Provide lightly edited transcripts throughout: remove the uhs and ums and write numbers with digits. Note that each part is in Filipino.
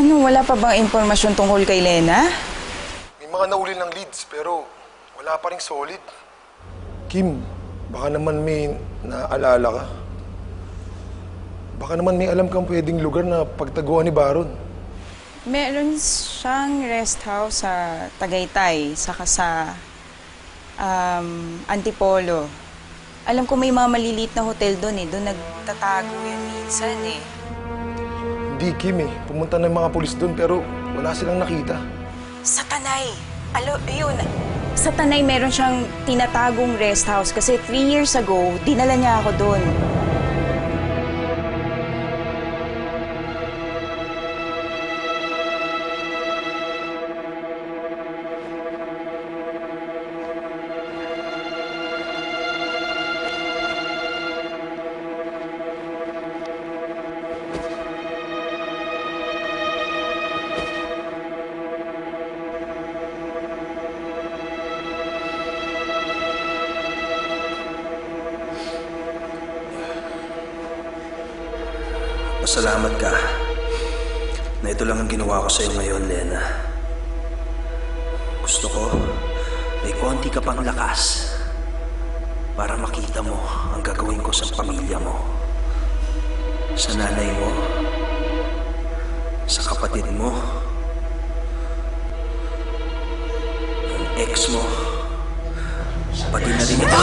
Ano, wala pa bang impormasyon tungkol kay Lena? May mga nauli ng leads pero wala pa ring solid. Kim, baka naman may naalala ka. Baka naman may alam kang pwedeng lugar na pagtaguan ni Baron. Meron siyang rest house sa Tagaytay, saka sa Antipolo. Alam ko may mga maliliit na hotel doon eh. Doon nagtatago yan minsan eh. Hindi, Kim eh. Pumunta na yung mga pulis doon pero wala silang nakita. Sa Tanay. Yun. Sa Tanay meron siyang tinatagong rest house kasi 3 years ago, dinala niya ako doon. Pasalamat ka na ito lang ang ginawa ko sa'yo ngayon, Lena. Gusto ko, may konti ka pang lakas para makita mo ang gagawin ko sa pamilya mo. Sa nanay mo, sa kapatid mo, ang ex mo, pati na rin ito.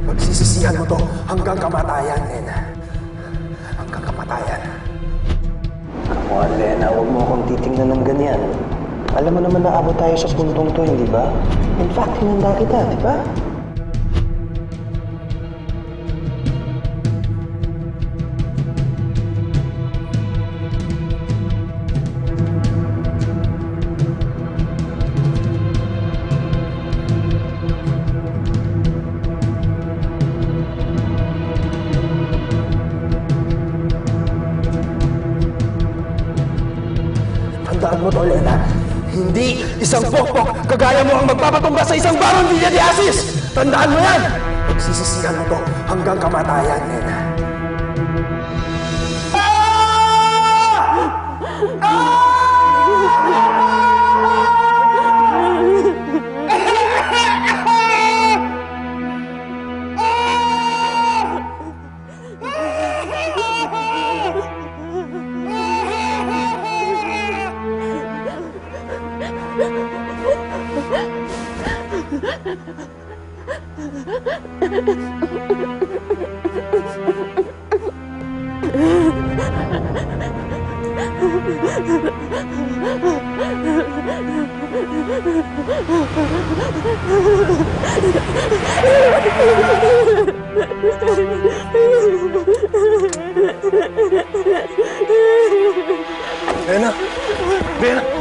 Pagsisisihan mo to hanggang kamatayan, Lena. Hanggang kamatayan. Come on, Lena. Huwag mo akong titingnan ng ganyan. Alam mo naman na abot tayo sa puntong to, hindi ba? In fact, hinanda kita, di ba? Tandaan mo to, Lena. Hindi isang pokpok kagaya mo ang magpapatumba sa isang Baron Villa de Asis! Tandaan mo yan! Pagsisisihan mo to hanggang kamatayan, Lena. Lena! Lena!